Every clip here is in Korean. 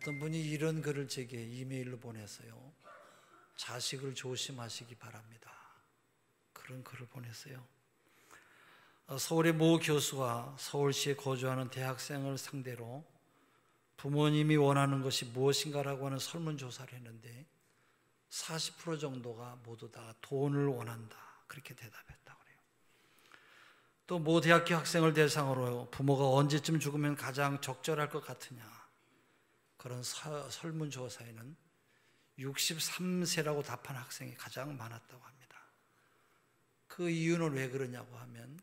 어떤 분이 이런 글을 제게 이메일로 보냈어요. 자식을 조심하시기 바랍니다. 그런 글을 보냈어요. 서울의 모 교수가 서울시에 거주하는 대학생을 상대로 부모님이 원하는 것이 무엇인가라고 하는 설문조사를 했는데 40% 정도가 모두 다 돈을 원한다, 그렇게 대답했다고 그래요. 또 모 대학교 학생을 대상으로 부모가 언제쯤 죽으면 가장 적절할 것 같으냐, 그런 설문조사에는 63세라고 답한 학생이 가장 많았다고 합니다. 그 이유는 왜 그러냐고 하면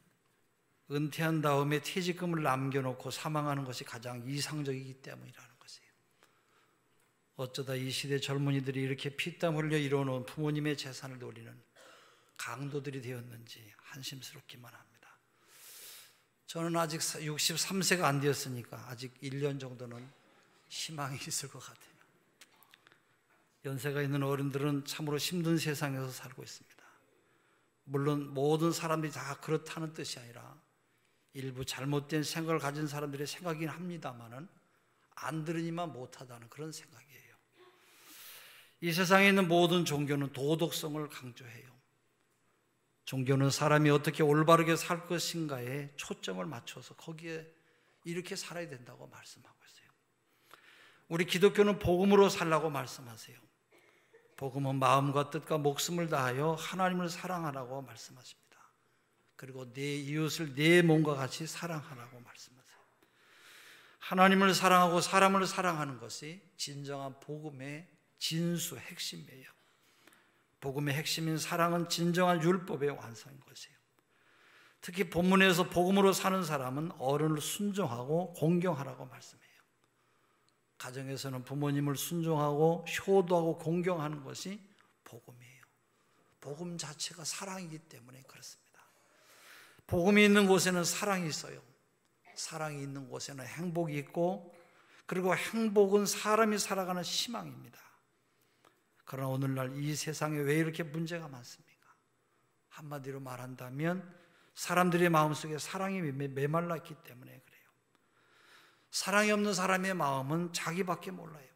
은퇴한 다음에 퇴직금을 남겨놓고 사망하는 것이 가장 이상적이기 때문이라는 것이에요. 어쩌다 이 시대 젊은이들이 이렇게 피땀 흘려 이뤄놓은 부모님의 재산을 노리는 강도들이 되었는지 한심스럽기만 합니다. 저는 아직 63세가 안 되었으니까 아직 1년 정도는 희망이 있을 것 같아요. 연세가 있는 어른들은 참으로 힘든 세상에서 살고 있습니다. 물론 모든 사람들이 다 그렇다는 뜻이 아니라 일부 잘못된 생각을 가진 사람들의 생각이긴 합니다만은 안 들으니만 못하다는 그런 생각이에요. 이 세상에 있는 모든 종교는 도덕성을 강조해요. 종교는 사람이 어떻게 올바르게 살 것인가에 초점을 맞춰서 거기에 이렇게 살아야 된다고 말씀하고 있어요. 우리 기독교는 복음으로 살라고 말씀하세요. 복음은 마음과 뜻과 목숨을 다하여 하나님을 사랑하라고 말씀하십니다. 그리고 내 이웃을 내 몸과 같이 사랑하라고 말씀하세요. 하나님을 사랑하고 사람을 사랑하는 것이 진정한 복음의 진수, 핵심이에요. 복음의 핵심인 사랑은 진정한 율법의 완성인 것이에요. 특히 본문에서 복음으로 사는 사람은 어른을 순종하고 공경하라고 말씀해요. 가정에서는 부모님을 순종하고 효도하고 공경하는 것이 복음이에요. 복음 자체가 사랑이기 때문에 그렇습니다. 복음이 있는 곳에는 사랑이 있어요. 사랑이 있는 곳에는 행복이 있고, 그리고 행복은 사람이 살아가는 희망입니다. 그러나 오늘날 이 세상에 왜 이렇게 문제가 많습니까? 한마디로 말한다면 사람들의 마음속에 사랑이 메말랐기 때문에 그래요. 사랑이 없는 사람의 마음은 자기밖에 몰라요.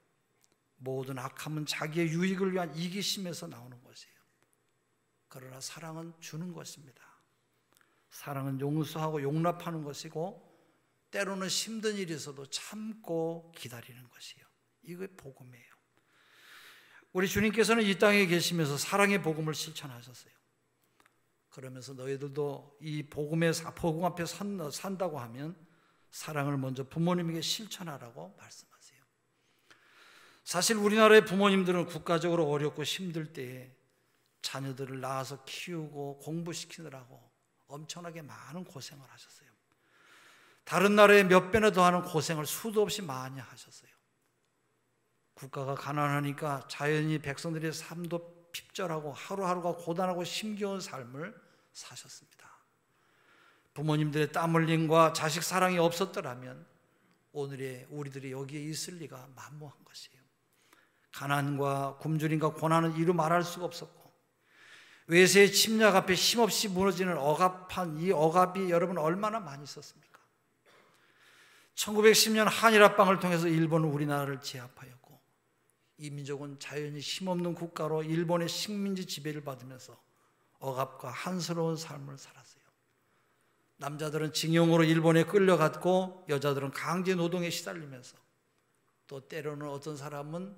모든 악함은 자기의 유익을 위한 이기심에서 나오는 것이에요. 그러나 사랑은 주는 것입니다. 사랑은 용서하고 용납하는 것이고, 때로는 힘든 일이 있어도 참고 기다리는 것이에요. 이게 복음이에요. 우리 주님께서는 이 땅에 계시면서 사랑의 복음을 실천하셨어요. 그러면서 너희들도 이 복음 앞에 산다고 하면 사랑을 먼저 부모님에게 실천하라고 말씀하세요. 사실 우리나라의 부모님들은 국가적으로 어렵고 힘들 때에 자녀들을 낳아서 키우고 공부시키느라고 엄청나게 많은 고생을 하셨어요. 다른 나라에 몇 배나 더하는 고생을 수도 없이 많이 하셨어요. 국가가 가난하니까 자연히 백성들의 삶도 핍절하고 하루하루가 고단하고 힘겨운 삶을 사셨습니다. 부모님들의 땀 흘림과 자식 사랑이 없었더라면 오늘의 우리들이 여기에 있을 리가 만무한 것이에요. 가난과 굶주림과 고난은 이루 말할 수가 없었고, 외세의 침략 앞에 힘없이 무너지는 억압한 이 억압이 여러분 얼마나 많이 있었습니까? 1910년 한일합방을 통해서 일본은 우리나라를 제압하였고, 이 민족은 자연히 힘없는 국가로 일본의 식민지 지배를 받으면서 억압과 한스러운 삶을 살았어요. 남자들은 징용으로 일본에 끌려갔고, 여자들은 강제 노동에 시달리면서, 또 때로는 어떤 사람은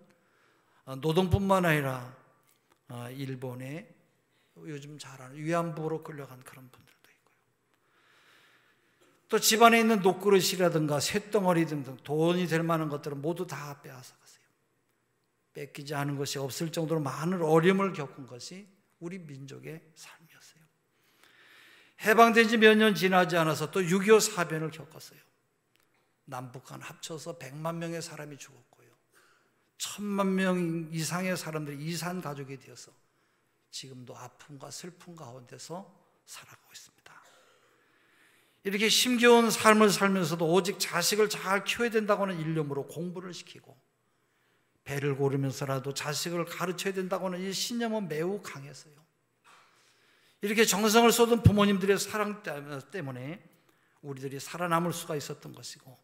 노동뿐만 아니라 일본의 요즘 잘 아는 위안부로 끌려간 그런 분들도 있고요. 또 집안에 있는 녹그릇이라든가 쇳덩어리 등등 돈이 될 만한 것들은 모두 다 빼앗아갔어요. 뺏기지 않은 것이 없을 정도로 많은 어려움을 겪은 것이 우리 민족의 삶이었어요. 해방된 지 몇 년 지나지 않아서 또 6.25 사변을 겪었어요. 남북한 합쳐서 100만 명의 사람이 죽었고요, 1000만 명 이상의 사람들이 이산 가족이 되어서 지금도 아픔과 슬픔 가운데서 살아가고 있습니다. 이렇게 힘겨운 삶을 살면서도 오직 자식을 잘 키워야 된다고 하는 일념으로 공부를 시키고, 배를 고르면서라도 자식을 가르쳐야 된다고 하는 이 신념은 매우 강했어요. 이렇게 정성을 쏟은 부모님들의 사랑 때문에 우리들이 살아남을 수가 있었던 것이고,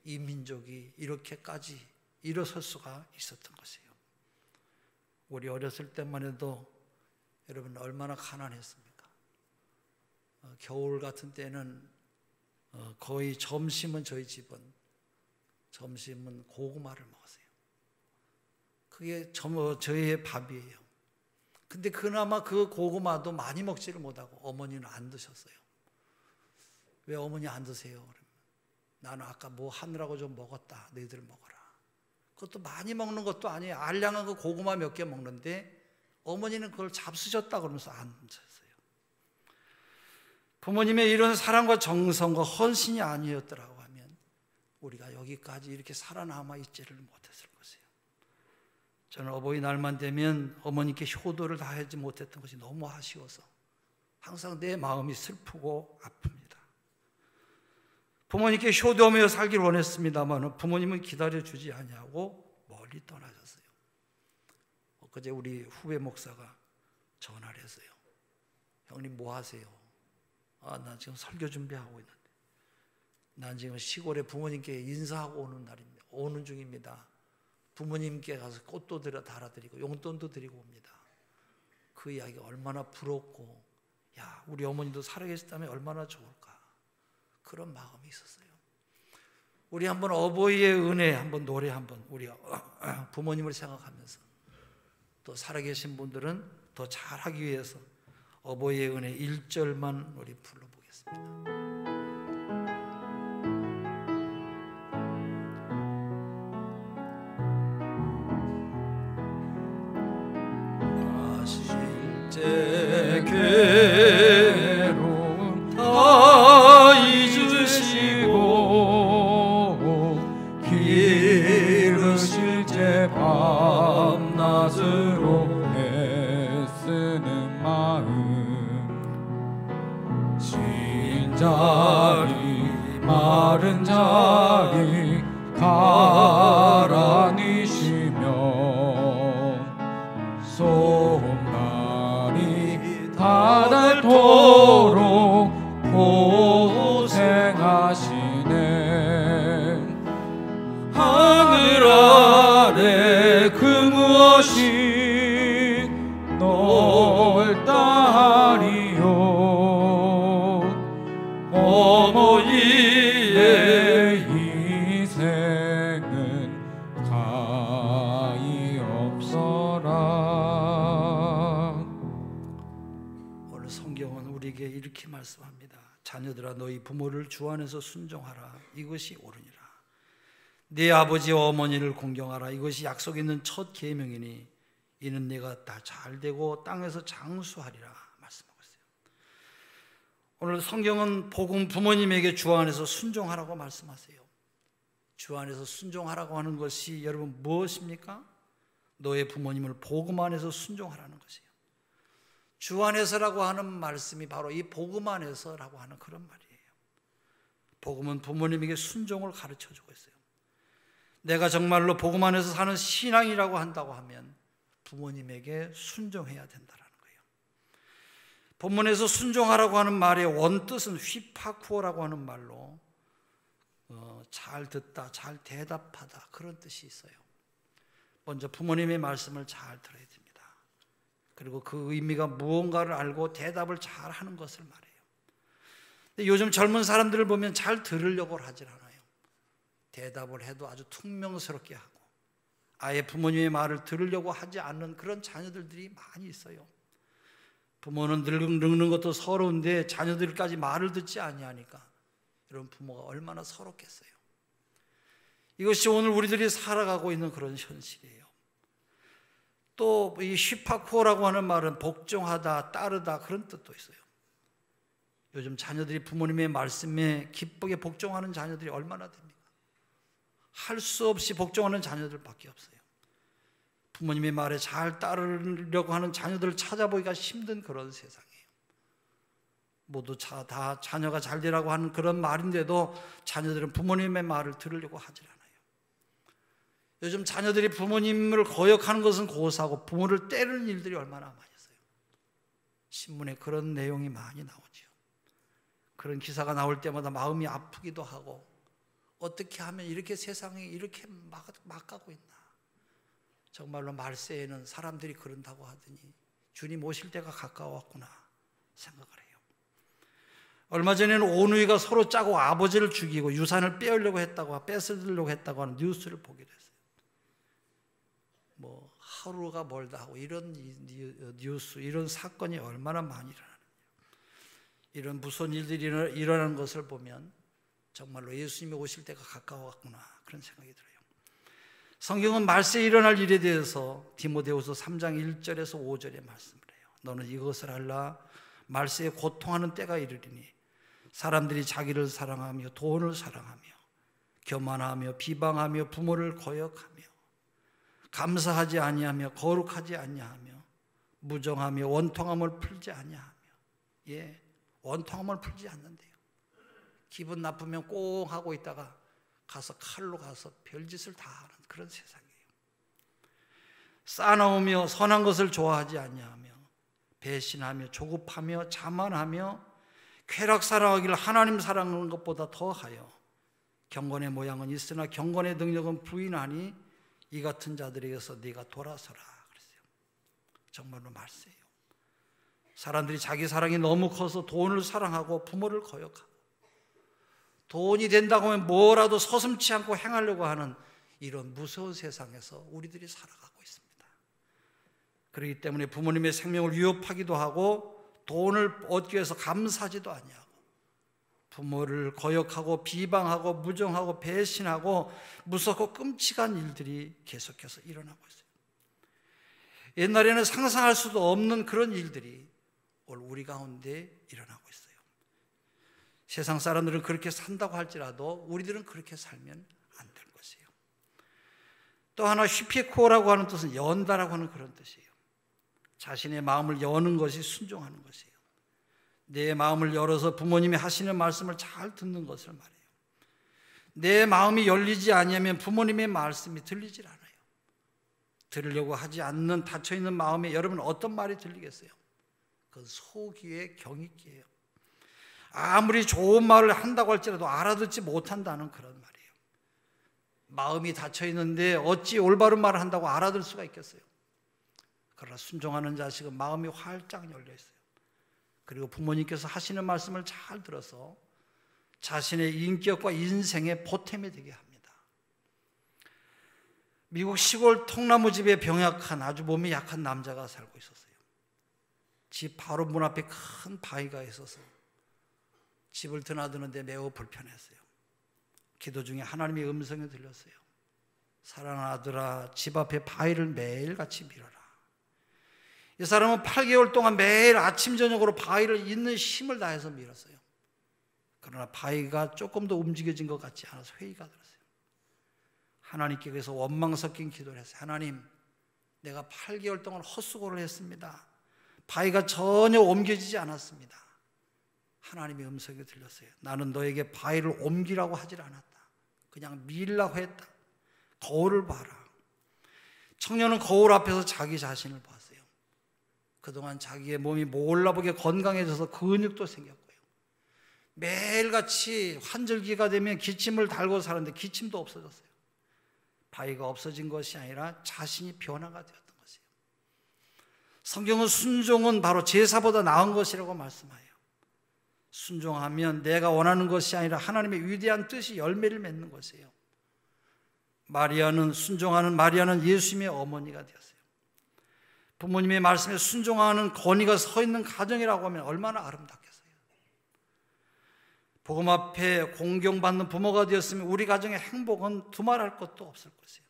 이 민족이 이렇게까지 일어설 수가 있었던 것이에요. 우리 어렸을 때만 해도 여러분 얼마나 가난했습니까? 겨울 같은 때는 거의 점심은 저희 집은 점심은 고구마를 먹었어요. 그게 저희의 밥이에요. 근데 그나마 그 고구마도 많이 먹지를 못하고 어머니는 안 드셨어요. 왜 어머니 안 드세요? 그러면 나는 아까 뭐 하느라고 좀 먹었다. 너희들 먹어라. 그것도 많이 먹는 것도 아니에요. 알량한 그 고구마 몇 개 먹는데 어머니는 그걸 잡수셨다 그러면서 안 드셨어요. 부모님의 이런 사랑과 정성과 헌신이 아니었더라고 하면 우리가 여기까지 이렇게 살아남아 있지를 못했을 것이에요. 저는 어버이날만 되면 어머니께 효도를 다하지 못했던 것이 너무 아쉬워서 항상 내 마음이 슬프고 아픕니다. 부모님께 효도하며 살기를 원했습니다만 부모님은 기다려주지 아니하고 멀리 떠나셨어요. 엊그제 우리 후배 목사가 전화를 했어요. 형님 뭐 하세요? 나 지금 설교 준비하고 있는데 난 지금 시골에 부모님께 인사하고 오는 중입니다. 부모님께 가서 꽃도 달아드리고 용돈도 드리고 옵니다. 그 이야기가 얼마나 부럽고 야 우리 어머니도 살아계셨다면 얼마나 좋을까 그런 마음이 있었어요. 우리 한번 어버이의 은혜 한번 노래 한번 우리 부모님을 생각하면서 또 살아계신 분들은 더 잘하기 위해서 어버이의 은혜 1절만 우리 불러보겠습니다. 제 괴로움 다 잊으시고 기르실 제 밤낮으로 애쓰는 마음 진 자리 마른 자리 가라니시며 손발이 닿도록 고생하시네. 하늘 아래 그 무엇이 넓다 하리요. 어머니의 희생은 가히 없어라. 오늘 성경은 우리에게 이렇게 말씀합니다. 자녀들아 너희 부모를 주 안에서 순종하라. 이것이 옳으니라. 네 아버지와 어머니를 공경하라. 이것이 약속 있는 첫 계명이니 이는 네가 다 잘되고 땅에서 장수하리라 말씀하고 있어요. 오늘 성경은 복음 부모님에게 주 안에서 순종하라고 말씀하세요. 주 안에서 순종하라고 하는 것이 여러분 무엇입니까? 너의 부모님을 복음 안에서 순종하라는 것이에요. 주 안에서라고 하는 말씀이 바로 이 복음 안에서라고 하는 그런 말이에요. 복음은 부모님에게 순종을 가르쳐주고 있어요. 내가 정말로 복음 안에서 사는 신앙이라고 한다고 하면 부모님에게 순종해야 된다는 거예요. 본문에서 순종하라고 하는 말의 원뜻은 휘파쿠어라고 하는 말로 잘 듣다, 잘 대답하다 그런 뜻이 있어요. 먼저 부모님의 말씀을 잘 들어야 됩니다. 그리고 그 의미가 무언가를 알고 대답을 잘 하는 것을 말해요. 근데 요즘 젊은 사람들을 보면 잘 들으려고 하질 않아요. 대답을 해도 아주 퉁명스럽게 하고 아예 부모님의 말을 들으려고 하지 않는 그런 자녀들이 많이 있어요. 부모는 늙는 것도 서러운데 자녀들까지 말을 듣지 아니하니까 여러분 부모가 얼마나 서럽겠어요. 이것이 오늘 우리들이 살아가고 있는 그런 현실이에요. 또 이 휘파코라고 하는 말은 복종하다, 따르다 그런 뜻도 있어요. 요즘 자녀들이 부모님의 말씀에 기쁘게 복종하는 자녀들이 얼마나 됩니까? 할 수 없이 복종하는 자녀들밖에 없어요. 부모님의 말에 잘 따르려고 하는 자녀들을 찾아보기가 힘든 그런 세상이에요. 모두 다 자녀가 잘 되라고 하는 그런 말인데도 자녀들은 부모님의 말을 들으려고 하질 않아요. 요즘 자녀들이 부모님을 거역하는 것은 고사하고 부모를 때리는 일들이 얼마나 많이 있어요. 신문에 그런 내용이 많이 나오죠. 그런 기사가 나올 때마다 마음이 아프기도 하고 어떻게 하면 이렇게 세상이 이렇게 막가고 있나. 정말로 말세에는 사람들이 그런다고 하더니 주님 오실 때가 가까웠구나 생각을 해요. 얼마 전에는 오누이가 서로 짜고 아버지를 죽이고 유산을 뺏으려고 했다고 하는 뉴스를 보기도 했어요. 뭐 하루가 멀다 하고 이런 뉴스, 이런 사건이 얼마나 많이 일어나느냐. 이런 무서운 일들이 일어나는 것을 보면 정말로 예수님이 오실 때가 가까웠구나 그런 생각이 들어요. 성경은 말세에 일어날 일에 대해서 디모데후서 3장 1절에서 5절에 말씀을 해요. 너는 이것을 알라. 말세에 고통하는 때가 이르리니 사람들이 자기를 사랑하며 돈을 사랑하며 교만하며 비방하며 부모를 거역하며 감사하지 아니하며 거룩하지 아니하며 무정하며 원통함을 풀지 아니하며. 원통함을 풀지 않는데요. 기분 나쁘면 꽁 하고 있다가 가서 칼로 가서 별짓을 다 하는 그런 세상이에요. 싸나우며 선한 것을 좋아하지 아니하며 배신하며 조급하며 자만하며 쾌락 사랑하기를 하나님 사랑하는 것보다 더하여 경건의 모양은 있으나 경건의 능력은 부인하니 이 같은 자들에게서 네가 돌아서라 그랬어요. 정말로 말세예요. 사람들이 자기 사랑이 너무 커서 돈을 사랑하고 부모를 거역하고 돈이 된다고 하면 뭐라도 서슴지 않고 행하려고 하는 이런 무서운 세상에서 우리들이 살아가고 있습니다. 그렇기 때문에 부모님의 생명을 위협하기도 하고 돈을 얻기 위해서 감사하지도 아니하고 부모를 거역하고 비방하고 무정하고 배신하고 무섭고 끔찍한 일들이 계속해서 일어나고 있어요. 옛날에는 상상할 수도 없는 그런 일들이 오늘 우리 가운데 일어나고 있어요. 세상 사람들은 그렇게 산다고 할지라도 우리들은 그렇게 살면 안 될 것이에요. 또 하나 휘피코라고 하는 뜻은 연다라고 하는 그런 뜻이에요. 자신의 마음을 여는 것이 순종하는 것이에요. 내 마음을 열어서 부모님이 하시는 말씀을 잘 듣는 것을 말해요. 내 마음이 열리지 아니하면 부모님의 말씀이 들리질 않아요. 들으려고 하지 않는 닫혀있는 마음에 여러분 어떤 말이 들리겠어요? 그건 소귀의 경이기예요. 아무리 좋은 말을 한다고 할지라도 알아듣지 못한다는 그런 말이에요. 마음이 닫혀있는데 어찌 올바른 말을 한다고 알아들 수가 있겠어요? 그러나 순종하는 자식은 마음이 활짝 열려있어요. 그리고 부모님께서 하시는 말씀을 잘 들어서 자신의 인격과 인생의 보탬이 되게 합니다. 미국 시골 통나무집에 병약한 아주 몸이 약한 남자가 살고 있었어요. 집 바로 문 앞에 큰 바위가 있어서 집을 드나드는데 매우 불편했어요. 기도 중에 하나님의 음성이 들렸어요. 사랑하는 아들아, 집 앞에 바위를 매일같이 밀어라. 이 사람은 8개월 동안 매일 아침 저녁으로 바위를 있는 힘을 다해서 밀었어요. 그러나 바위가 조금도 움직여진 것 같지 않아서 회의가 들었어요. 하나님께 그래서 원망 섞인 기도를 했어요. 하나님, 내가 8개월 동안 헛수고를 했습니다. 바위가 전혀 옮겨지지 않았습니다. 하나님의 음성이 들렸어요. 나는 너에게 바위를 옮기라고 하질 않았다. 그냥 밀라고 했다. 거울을 봐라. 청년은 거울 앞에서 자기 자신을 봤어요. 그동안 자기의 몸이 몰라보게 건강해져서 근육도 생겼고요. 매일같이 환절기가 되면 기침을 달고 사는데 기침도 없어졌어요. 바위가 없어진 것이 아니라 자신이 변화가 되었던 것이에요. 성경은 순종은 바로 제사보다 나은 것이라고 말씀해요. 순종하면 내가 원하는 것이 아니라 하나님의 위대한 뜻이 열매를 맺는 것이에요. 순종하는 마리아는 예수님의 어머니가 되었어요. 부모님의 말씀에 순종하는 건의가 서 있는 가정이라고 하면 얼마나 아름답겠어요. 복음 앞에 공경받는 부모가 되었으면 우리 가정의 행복은 두말할 것도 없을 것이에요.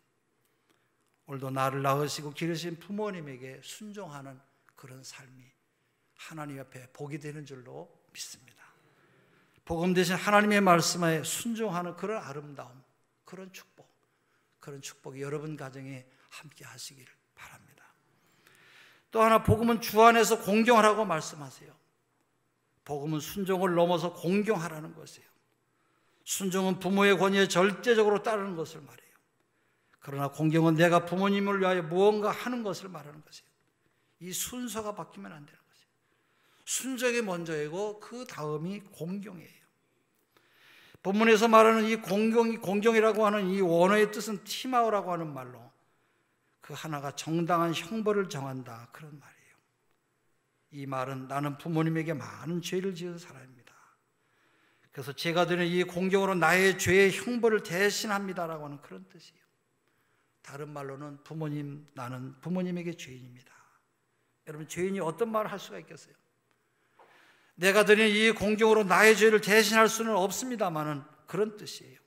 오늘도 나를 낳으시고 기르신 부모님에게 순종하는 그런 삶이 하나님 앞에 복이 되는 줄로 믿습니다. 복음 대신 하나님의 말씀에 순종하는 그런 아름다움, 그런 축복이 여러분 가정에 함께 하시기를 바랍니다. 또 하나, 복음은 주 안에서 공경하라고 말씀하세요. 복음은 순종을 넘어서 공경하라는 것이에요. 순종은 부모의 권위에 절대적으로 따르는 것을 말해요. 그러나 공경은 내가 부모님을 위하여 무언가 하는 것을 말하는 것이에요. 이 순서가 바뀌면 안 되는 것이에요. 순종이 먼저이고 그 다음이 공경이에요. 본문에서 말하는 이 공경이라고 하는 이 원어의 뜻은 티마오라고 하는 말로 그 하나가 정당한 형벌을 정한다, 그런 말이에요. 이 말은 나는 부모님에게 많은 죄를 지은 사람입니다. 그래서 제가 드리는 이 공경으로 나의 죄의 형벌을 대신합니다라고 하는 그런 뜻이에요. 다른 말로는 나는 부모님에게 죄인입니다. 여러분, 죄인이 어떤 말을 할 수가 있겠어요? 내가 드리는 이 공경으로 나의 죄를 대신할 수는 없습니다만은 그런 뜻이에요.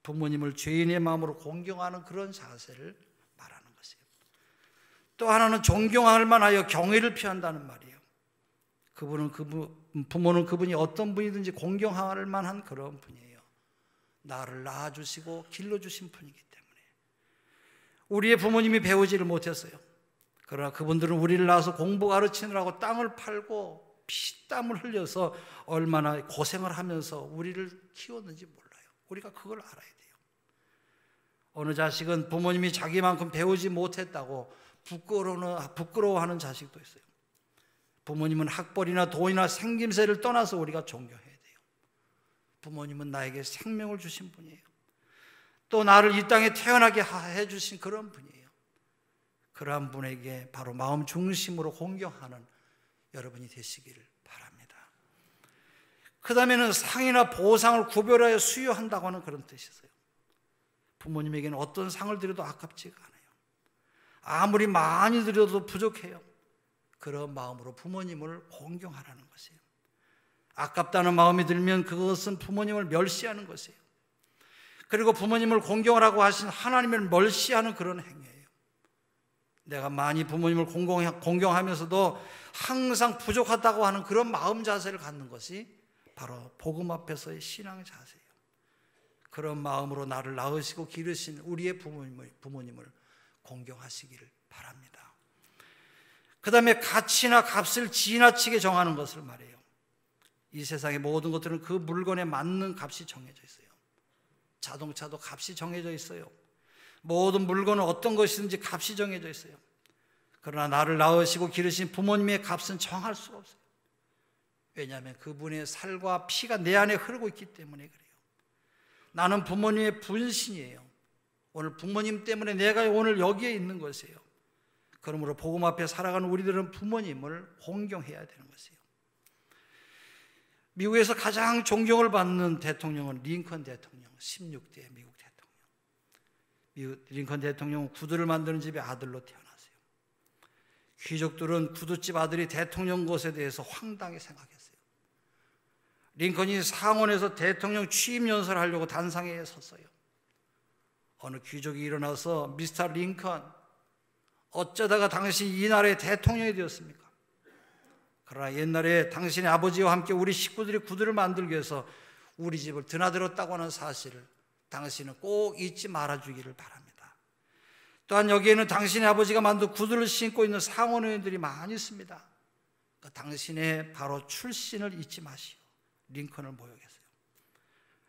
부모님을 죄인의 마음으로 공경하는 그런 자세를 말하는 것이에요. 또 하나는 존경할 만하여 경외를 표한다는 말이에요. 부모는 그분이 어떤 분이든지 공경할 만한 그런 분이에요. 나를 낳아주시고 길러주신 분이기 때문에. 우리의 부모님이 배우지를 못했어요. 그러나 그분들은 우리를 낳아서 공부 가르치느라고 땅을 팔고 피땀을 흘려서 얼마나 고생을 하면서 우리를 키웠는지 몰라요. 우리가 그걸 알아야 돼요. 어느 자식은 부모님이 자기만큼 배우지 못했다고 부끄러워하는 자식도 있어요. 부모님은 학벌이나 돈이나 생김새를 떠나서 우리가 존경해야 돼요. 부모님은 나에게 생명을 주신 분이에요. 또 나를 이 땅에 태어나게 해주신 그런 분이에요. 그러한 분에게 바로 마음 중심으로 공경하는 여러분이 되시기를 바랍니다. 그 다음에는 상이나 보상을 구별하여 수여한다고 하는 그런 뜻이 있어요. 부모님에게는 어떤 상을 드려도 아깝지가 않아요. 아무리 많이 드려도 부족해요. 그런 마음으로 부모님을 공경하라는 것이에요. 아깝다는 마음이 들면 그것은 부모님을 멸시하는 것이에요. 그리고 부모님을 공경하라고 하신 하나님을 멸시하는 그런 행위예요. 내가 많이 부모님을 공경하면서도 항상 부족하다고 하는 그런 마음 자세를 갖는 것이 바로 복음 앞에서의 신앙 자세예요. 그런 마음으로 나를 낳으시고 기르신 우리의 부모님을 공경하시기를 바랍니다. 그 다음에 가치나 값을 지나치게 정하는 것을 말해요. 이 세상의 모든 것들은 그 물건에 맞는 값이 정해져 있어요. 자동차도 값이 정해져 있어요. 모든 물건은 어떤 것이든지 값이 정해져 있어요. 그러나 나를 낳으시고 기르신 부모님의 값은 정할 수가 없어요. 왜냐하면 그분의 살과 피가 내 안에 흐르고 있기 때문에 그래요. 나는 부모님의 분신이에요. 오늘 부모님 때문에 내가 오늘 여기에 있는 것이에요. 그러므로 복음 앞에 살아가는 우리들은 부모님을 공경해야 되는 것이에요. 미국에서 가장 존경을 받는 대통령은 링컨 대통령, 16대 미국 대통령. 링컨 대통령은 구두를 만드는 집의 아들로 태어났어요. 귀족들은 구두집 아들이 대통령 것에 대해서 황당히 생각했어요. 링컨이 상원에서 대통령 취임 연설을 하려고 단상에 섰어요. 어느 귀족이 일어나서 미스터 링컨, 어쩌다가 당신 이 나라의 대통령이 되었습니까? 그러나 옛날에 당신의 아버지와 함께 우리 식구들이 구두를 만들기 위해서 우리 집을 드나들었다고 하는 사실을 당신은 꼭 잊지 말아주기를 바랍니다. 또한 여기에는 당신의 아버지가 만든 구두를 신고 있는 상원 의원들이 많이 있습니다. 그러니까 당신의 바로 출신을 잊지 마시오. 링컨을 모욕했어요.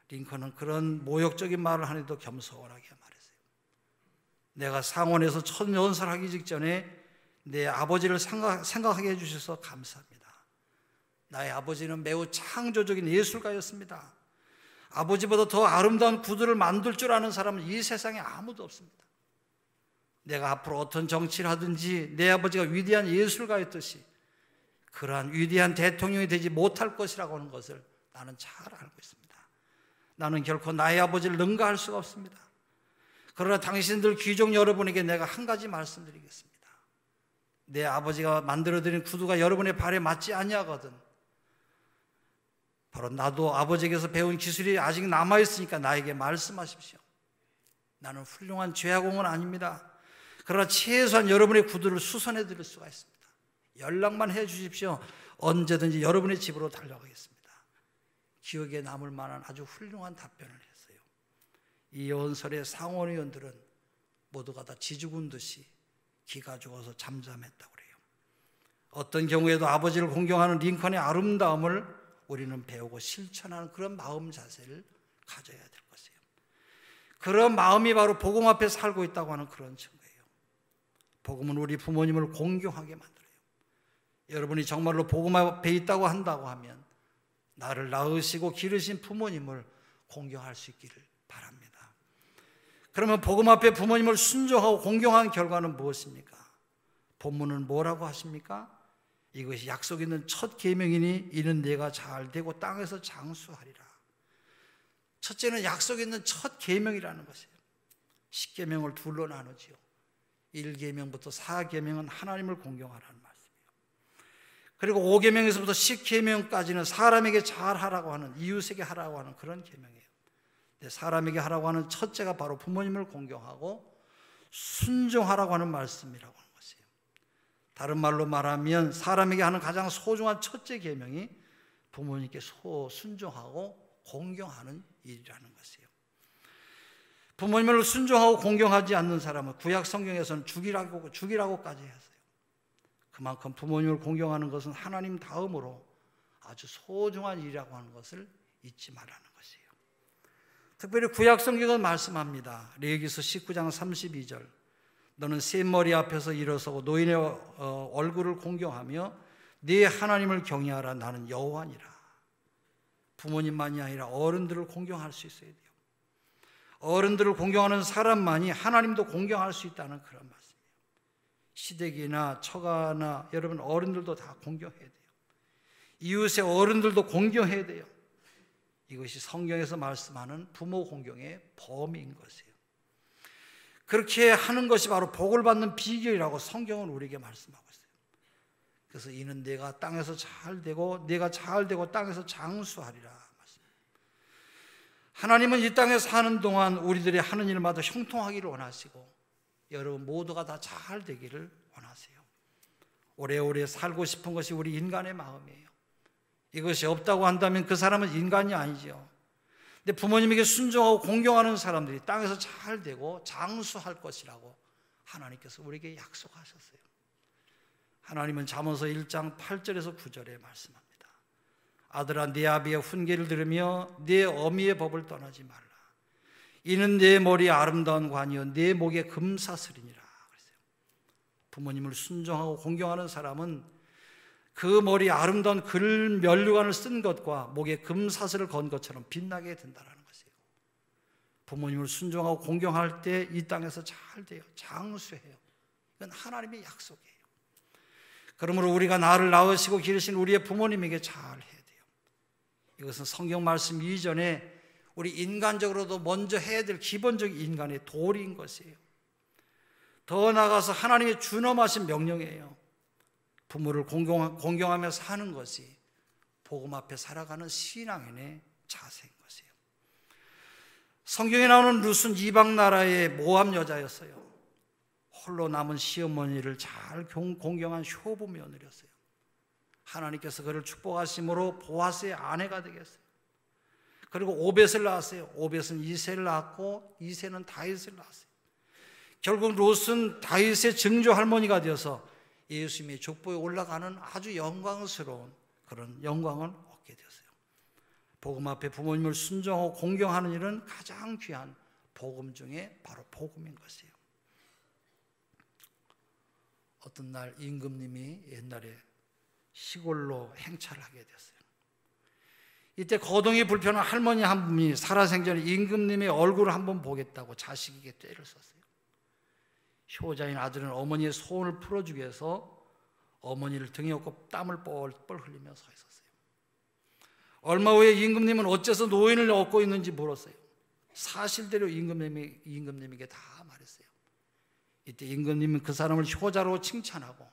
링컨은 그런 모욕적인 말을 하는데도 겸손하게 말했어요. 내가 상원에서 첫 연설하기 직전에 내 아버지를 생각하게 해주셔서 감사합니다. 나의 아버지는 매우 창조적인 예술가였습니다. 아버지보다 더 아름다운 구두를 만들 줄 아는 사람은 이 세상에 아무도 없습니다. 내가 앞으로 어떤 정치를 하든지 내 아버지가 위대한 예술가였듯이 그러한 위대한 대통령이 되지 못할 것이라고 하는 것을 나는 잘 알고 있습니다. 나는 결코 나의 아버지를 능가할 수가 없습니다. 그러나 당신들 귀족 여러분에게 내가 한 가지 말씀드리겠습니다. 내 아버지가 만들어드린 구두가 여러분의 발에 맞지 아니하거든 바로 나도 아버지에게서 배운 기술이 아직 남아있으니까 나에게 말씀하십시오. 나는 훌륭한 죄화공은 아닙니다. 그러나 최소한 여러분의 구두를 수선해 드릴 수가 있습니다. 연락만 해 주십시오. 언제든지 여러분의 집으로 달려가겠습니다. 기억에 남을 만한 아주 훌륭한 답변을 했어요. 이 연설의 상원 의원들은 모두가 다 지죽은 듯이 기가 죽어서 잠잠했다고 그래요. 어떤 경우에도 아버지를 공경하는 링컨의 아름다움을 우리는 배우고 실천하는 그런 마음 자세를 가져야 될 것이에요. 그런 마음이 바로 복음 앞에 살고 있다고 하는 그런 증거예요. 복음은 우리 부모님을 공경하게 만들어요. 여러분이 정말로 복음 앞에 있다고 한다고 하면 나를 낳으시고 기르신 부모님을 공경할 수 있기를 바랍니다. 그러면 복음 앞에 부모님을 순종하고 공경한 결과는 무엇입니까? 본문은 뭐라고 하십니까? 이것이 약속 있는 첫 계명이니 이는 내가 잘 되고 땅에서 장수하리라. 첫째는 약속 있는 첫 계명이라는 것이에요. 10계명을 둘로 나누지요. 1계명부터 4계명은 하나님을 공경하라는 말씀이에요. 그리고 5계명에서부터 10계명까지는 사람에게 잘하라고 하는, 이웃에게 하라고 하는 그런 계명이에요. 사람에게 하라고 하는 첫째가 바로 부모님을 공경하고 순종하라고 하는 말씀이라고 하는 것이에요. 다른 말로 말하면 사람에게 하는 가장 소중한 첫째 계명이 부모님께 순종하고 공경하는 일이라는 것이에요. 부모님을 순종하고 공경하지 않는 사람은 구약 성경에서는 죽이라고까지 했어요. 그만큼 부모님을 공경하는 것은 하나님 다음으로 아주 소중한 일이라고 하는 것을 잊지 말라는 것이에요. 특별히 구약 성경은 말씀합니다. 레위기서 19장 32절, 너는 셋머리 앞에서 일어서고 노인의 얼굴을 공경하며 네 하나님을 경외하라. 나는 여호와니라. 부모님만이 아니라 어른들을 공경할 수 있어야 돼요. 어른들을 공경하는 사람만이 하나님도 공경할 수 있다는 그런 말씀이에요. 시댁이나 처가나 여러분 어른들도 다 공경해야 돼요. 이웃의 어른들도 공경해야 돼요. 이것이 성경에서 말씀하는 부모 공경의 범위인 것이에요. 그렇게 하는 것이 바로 복을 받는 비결이라고 성경은 우리에게 말씀하고 있어요. 그래서 이는 내가 땅에서 잘 되고 내가 잘 되고 땅에서 장수하리라. 하나님은 이 땅에 사는 동안 우리들이 하는 일마다 형통하기를 원하시고 여러분 모두가 다 잘 되기를 원하세요. 오래오래 살고 싶은 것이 우리 인간의 마음이에요. 이것이 없다고 한다면 그 사람은 인간이 아니죠. 근데 부모님에게 순종하고 공경하는 사람들이 땅에서 잘 되고 장수할 것이라고 하나님께서 우리에게 약속하셨어요. 하나님은 잠언서 1장 8절에서 9절에 말씀합니다. 아들아 네 아비의 훈계를 들으며 네 어미의 법을 떠나지 말라. 이는 내 머리에 아름다운 관이요 내 목에 금사슬이니라. 그랬어요. 부모님을 순종하고 공경하는 사람은 그 머리에 아름다운 글 면류관을 쓴 것과 목에 금사슬을 건 것처럼 빛나게 된다는 것이에요. 부모님을 순종하고 공경할 때 이 땅에서 잘 돼요. 장수해요. 이건 하나님의 약속이에요. 그러므로 우리가 나를 낳으시고 기르신 우리의 부모님에게 잘해야 돼요. 이것은 성경 말씀 이전에 우리 인간적으로도 먼저 해야 될 기본적인 인간의 도리인 것이에요. 더 나아가서 하나님의 준엄하신 명령이에요. 부모를 공경하며 사는 것이 복음 앞에 살아가는 신앙인의 자세인 것이에요. 성경에 나오는 룻은 이방 나라의 모압 여자였어요. 홀로 남은 시어머니를 잘 공경한 효부 며느리였어요. 하나님께서 그를 축복하심으로 보아스의 아내가 되겠어요. 그리고 오벳을 낳았어요. 오벳은 이새를 낳았고 이새는 다윗을 낳았어요. 결국 롯은 다윗의 증조 할머니가 되어서 예수님의 족보에 올라가는 아주 영광스러운 그런 영광을 얻게 되었어요. 복음 앞에 부모님을 순종하고 공경하는 일은 가장 귀한 복음 중에 바로 복음인 것이에요. 어떤 날 임금님이 옛날에 시골로 행차를 하게 됐어요. 이때 거동이 불편한 할머니 한 분이 살아생전에 임금님의 얼굴을 한번 보겠다고 자식에게 떼를 썼어요. 효자인 아들은 어머니의 소원을 풀어주기 위해서 어머니를 등에 업고 땀을 뻘뻘 흘리며 서 있었어요. 얼마 후에 임금님은 어째서 노인을 업고 있는지 물었어요. 사실대로 임금님에게 다 말했어요. 이때 임금님은 그 사람을 효자로 칭찬하고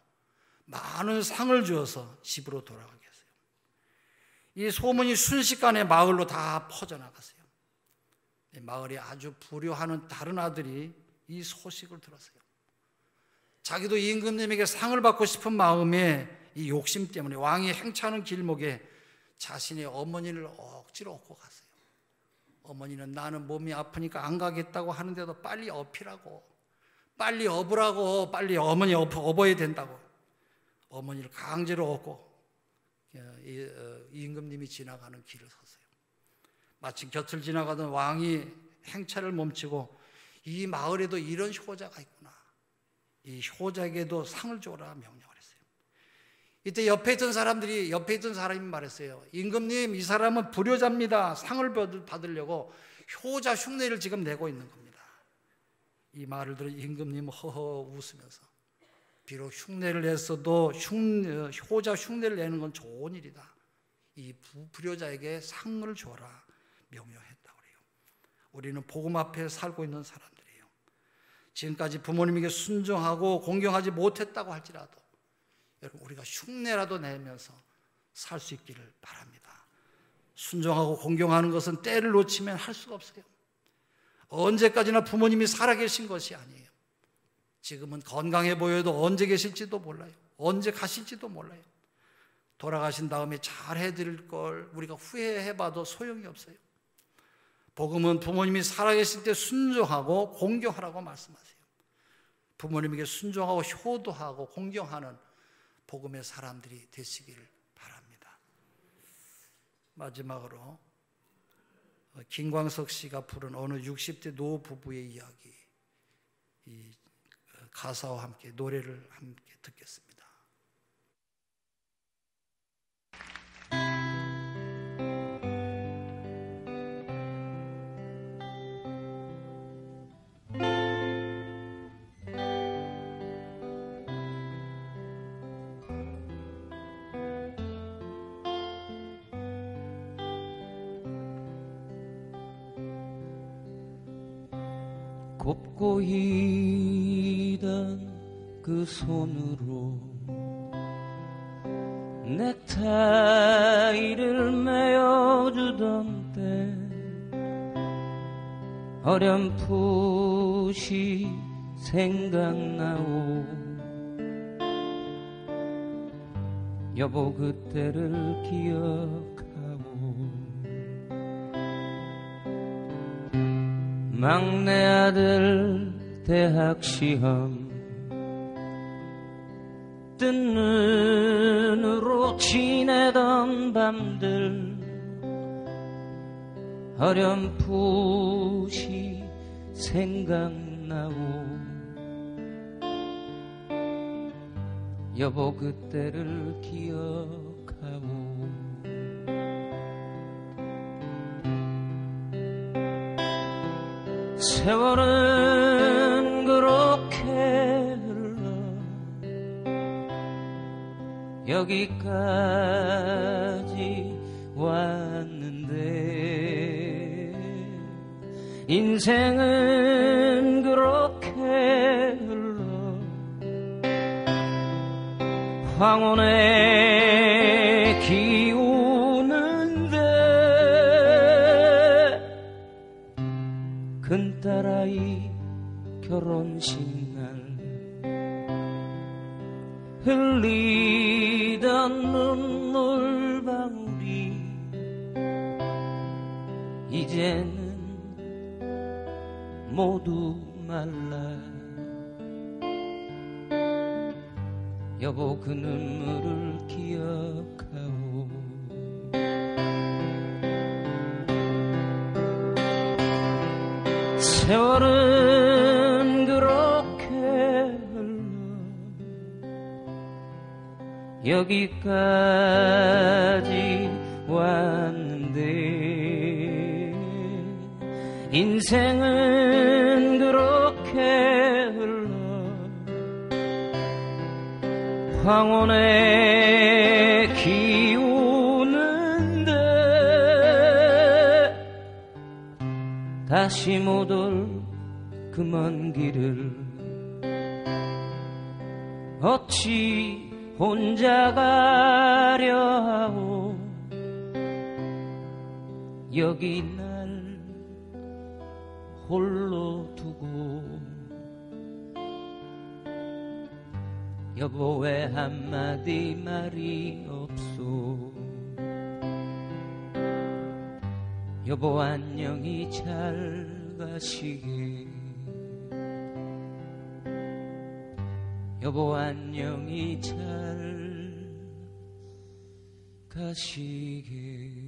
많은 상을 주어서 집으로 돌아가게 했어요. 이 소문이 순식간에 마을로 다 퍼져나갔어요. 마을에 아주 불효하는 다른 아들이 이 소식을 들었어요. 자기도 임금님에게 상을 받고 싶은 마음에 이 욕심 때문에 왕이 행차하는 길목에 자신의 어머니를 억지로 업고 갔어요. 어머니는 나는 몸이 아프니까 안 가겠다고 하는데도 빨리 업히라고, 빨리 업으라고, 빨리 어머니 업어야 된다고 어머니를 강제로 업고 임금님이 지나가는 길을 섰어요. 마침 곁을 지나가던 왕이 행차를 멈추고 이 마을에도 이런 효자가 있구나, 이 효자에게도 상을 줘라 명령을 했어요. 이때 옆에 있던 사람이 말했어요. 임금님, 이 사람은 불효자입니다. 상을 받으려고 효자 흉내를 지금 내고 있는 겁니다. 이 말을 들은 임금님은 허허 웃으면서, 비록 흉내를 냈어도 효자 흉내를 내는 건 좋은 일이다. 이 불효자에게 상을 줘라 명령했다고 그래요. 우리는 복음 앞에 살고 있는 사람들이에요. 지금까지 부모님에게 순종하고 공경하지 못했다고 할지라도 여러분, 우리가 흉내라도 내면서 살 수 있기를 바랍니다. 순종하고 공경하는 것은 때를 놓치면 할 수가 없어요. 언제까지나 부모님이 살아계신 것이 아니에요. 지금은 건강해 보여도 언제 계실지도 몰라요. 언제 가실지도 몰라요. 돌아가신 다음에 잘 해드릴 걸 우리가 후회해봐도 소용이 없어요. 복음은 부모님이 살아계실 때 순종하고 공경하라고 말씀하세요. 부모님에게 순종하고 효도하고 공경하는 복음의 사람들이 되시기를 바랍니다. 마지막으로 김광석 씨가 부른 어느 60대 노 부부의 이야기, 이 가사와 함께 노래를 함께 듣겠습니다. 곱고 희던 그 손으로 넥타이를 메어주던 때 어렴풋이 생각나오. 여보 그때를 기억하오. 막내 아들 대학 시험 뜬 눈으로 지내던 밤들 어렴풋이 생각나오. 여보 그때를 기억하오. 세월은 그렇게 흘러 여기까지 왔는데 인생은 그렇게 흘러 황혼에 기우는데 큰딸아이 결혼식 날 흘리던 눈물방울이 이제는 모두 말라. 여보 그 눈물을 기억하오. 세월은 그렇게 흘러 여기까지 왔는데 인생은 그렇게 흘러 황혼에 기우는데 다시 못 올 그 먼 길을 어찌 혼자 가려 하오. 여기 날 홀로 두고 여보 왜 한마디 말이 없소. 여보 안녕히 잘 가시게. 여보 안녕히 잘 가시게.